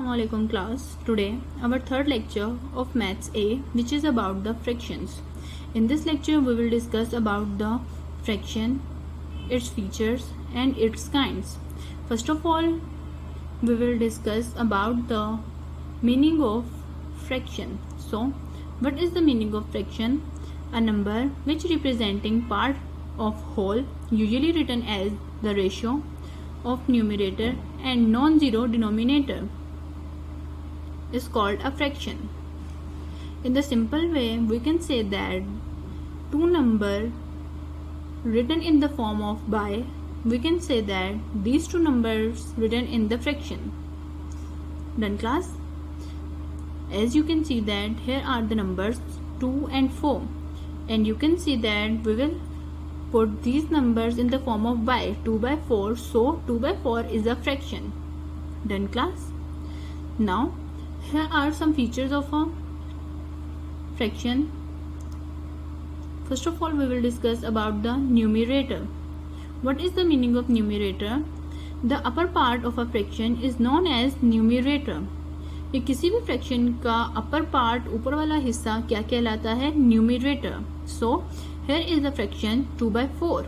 Assalamualaikum class. Today our third lecture of Maths A, which is about the fractions. In this lecture we will discuss about the fraction, its features and its kinds. First of all, we will discuss about the meaning of fraction. So, what is the meaning of fraction? A number which representing part of whole, usually written as the ratio of numerator and non-zero denominator, is called a fraction. In the simple way, we can say that two numbers written in the form of by, we can say that these two numbers written in the fraction. Done class? As you can see that here are the numbers 2 and 4, and you can see that we will put these numbers in the form of by, 2 by 4, so 2 by 4 is a fraction. Done class? Now here are some features of a fraction. First of all, we will discuss about the numerator. What is the meaning of numerator? The upper part of a fraction is known as numerator. ये किसी भी fraction का upper part, ऊपर वाला हिस्सा क्या कहलाता है? Numerator. So here is the fraction 2 by 4.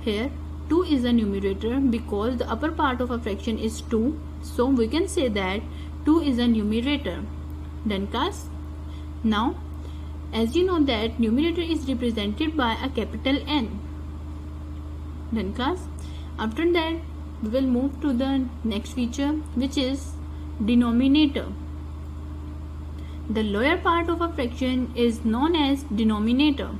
Here 2 is a numerator because the upper part of a fraction is 2. So we can say that 2 is a numerator. Done class? Now, as you know that numerator is represented by a capital N. Done class? After that, we will move to the next feature, which is denominator. The lower part of a fraction is known as denominator.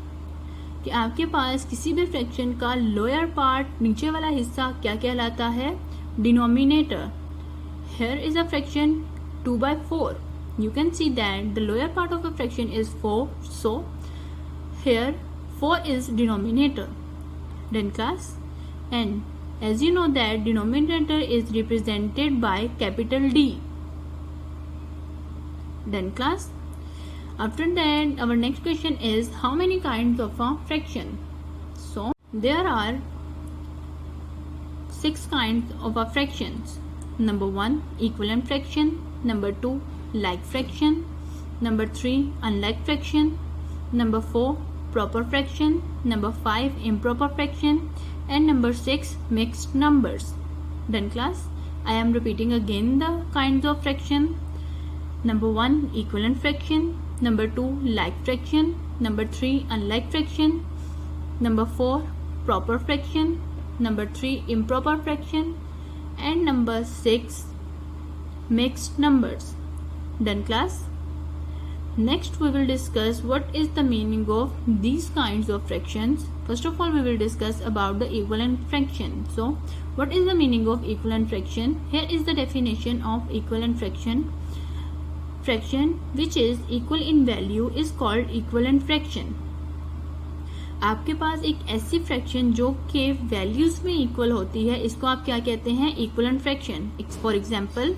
कि आपके पास किसी भी fraction का lower part, नीचे वाला हिस्सा क्या कहलाता है? Denominator. Here is a fraction 2 by 4. You can see that the lower part of a fraction is 4. So here 4 is denominator. Done class? And as you know that denominator is represented by capital D. Done class? After that, our next question is how many kinds of a fraction? So there are 6 kinds of a fractions. Number 1, equivalent fraction. Number 2, like fraction. Number 3, unlike fraction. Number 4, proper fraction. Number 5, improper fraction. And number 6, mixed numbers. Done class? I am repeating again the kinds of fraction. Number 1, equivalent fraction. Number 2, like fraction. Number 3, unlike fraction. Number 4, proper fraction. Number 3, improper fraction. And number 6, mixed numbers. Done class? Next we will discuss what is the meaning of these kinds of fractions. First of all, we will discuss about the equivalent fraction. So what is the meaning of equivalent fraction? Here is the definition of equivalent fraction. Fraction which is equal in value is called equivalent fraction. आपके पास एक ऐसी fraction जो के values में equal होती है, इसको आप क्या कहते हैं? Equivalent fraction. For example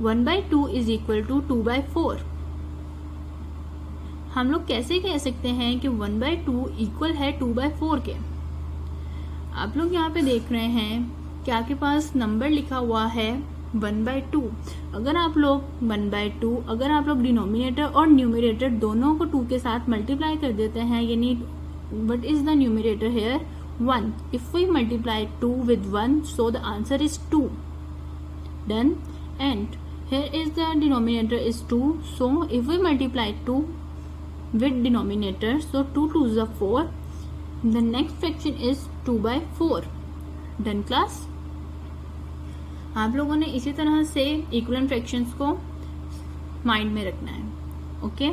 1/2 is equal to 2/4. हम लोग कैसे कह सकते हैं कि 1/2 इक्वल है 2/4 के? आप लोग यहाँ पे देख रहे हैं कि आपके पास नंबर लिखा हुआ है 1/2. अगर आप लोग 1/2 अगर आप लोग डिनोमिनेटर और न्यूमरेटर दोनों को 2 के साथ मल्टीप्लाई कर देते हैं, यानी what is the numerator here? 1. If we multiply 2 with 1, so the answer is 2. Done. And here is the denominator is 2, so if we multiply 2 with denominator, so 2 2s are 4. The next fraction is 2/4. Done class? आप लोगों ने इसी तरह से equivalent fractions को mind में रखना है. Okay.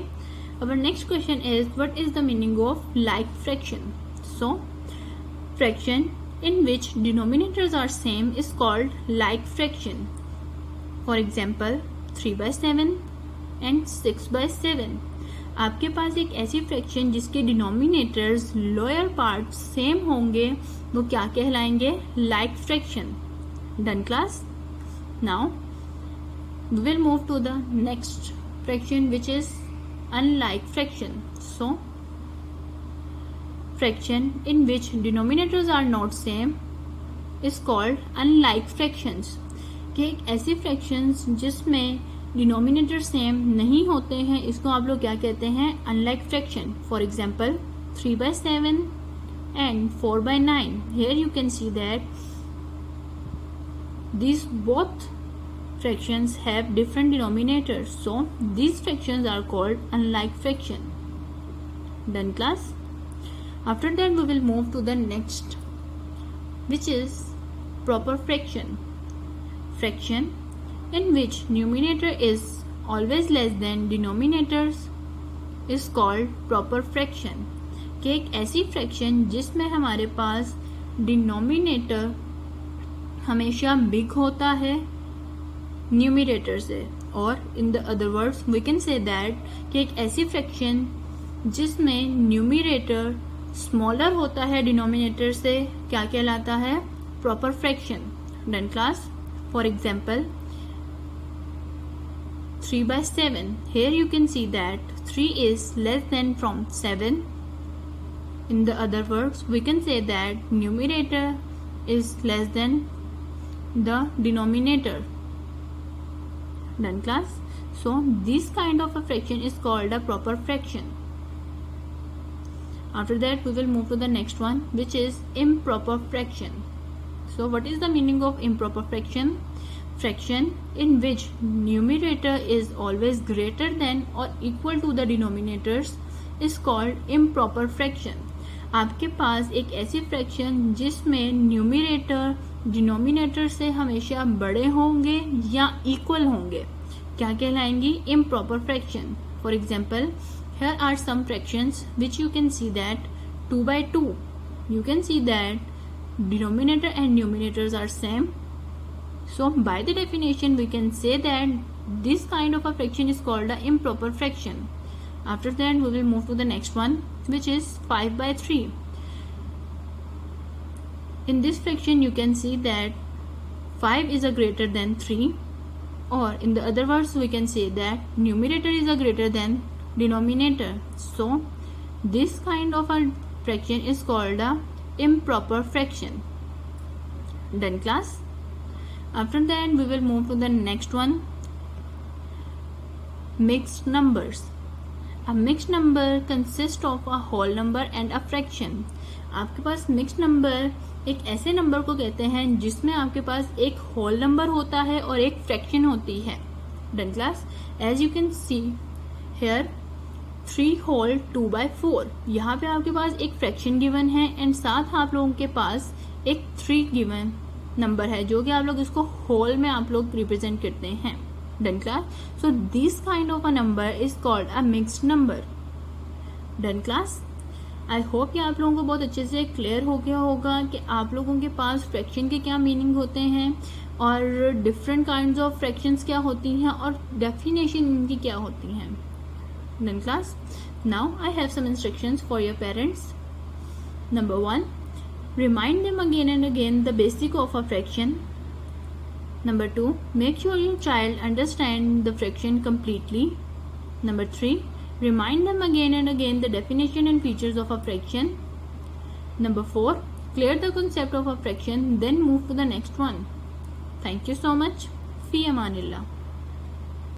Our next question is what is the meaning of like fraction? So fraction in which denominators are same is called like fraction. For example 3/7 and 6/7. आपके पास एक ऐसी फ्रैक्शन जिसके डिनोमिनेटर्स लोअर पार्ट सेम होंगे, वो क्या कहलाएंगे? Like fraction. Done class? Now we will move to the next fraction, which is unlike fraction. So fraction in which denominators are not same is called unlike fractions. कि एक ऐसी fractions जिसमें denominator same नहीं होते हैं, इसको आप लोग क्या कहते हैं? Unlike fraction. For example 3/7 and 4/9. Here you can see that these both fractions have different denominators, so these fractions are called unlike fraction. Done class? After that we will move to the next, which is proper fraction. Fraction in which numerator is always less than denominators is called proper fraction. कि एक ऐसी fraction जिसमें हमारे पास denominator हमेशा big होता है numerator से, और in the other words we can say that कि एक ऐसी फ्रैक्शन जिसमें न्यूमरेटर स्मॉलर होता है डिनोमिनेटर से क्या कहलाता है? Proper fraction. Done class? For example 3/7. Here you can see that 3 is less than from 7. In the other words, we can say that numerator is less than the denominator. Done class? So this kind of a fraction is called a proper fraction. After that we will move to the next one, which is improper fraction. So what is the meaning of improper fraction? Fraction in which numerator is always greater than or equal to the denominators is called improper fraction. आपके पास एक ऐसी fraction जिसमें numerator denominator से हमेशा बड़े होंगे या equal होंगे क्या कहलाएंगी? Improper fraction. For example here are some fractions which you can see that 2/2. You can see that denominator and numerators are same. So by the definition we can say that this kind of a fraction is called a improper fraction. After that we will move to the next one, which is 5/3. In this fraction you can see that 5 is a greater than 3, or in the other words we can say that numerator is a greater than denominator. So this kind of a fraction is called a improper fraction. Done class? After that we will move to the next one, mixed numbers. A mixed number consists of a whole number and a fraction. आपके पास mixed number एक ऐसे number को कहते हैं जिसमें आपके पास एक whole number होता है और एक फ्रैक्शन होती है. Done class? As you can see here 3 whole 2/4. यहाँ पे आपके पास एक फ्रैक्शन गिवन है एंड साथ आप लोगों के पास एक 3 गिवन नंबर है जो कि आप लोग इसको होल में आप लोग रिप्रेजेंट करते हैं. Done class? So this kind of a number is called a mixed number. Done class? I hope कि आप लोगों को बहुत अच्छे से क्लियर हो गया होगा कि आप लोगों के पास फ्रैक्शन के क्या मीनिंग होते हैं और डिफरेंट काइंड्स ऑफ फ्रैक्शंस क्या होती हैं और डेफिनेशन इनकी क्या होती हैं. Done class? Now I have some instructions for your parents. Number 1, remind them again and again the basic of a fraction. Number 2, make sure your child understand the fraction completely. Number 3, remind them again and again the definition and features of a fraction. Number 4, clear the concept of a fraction, then move to the next one. Thank you so much. Fi Amanillah.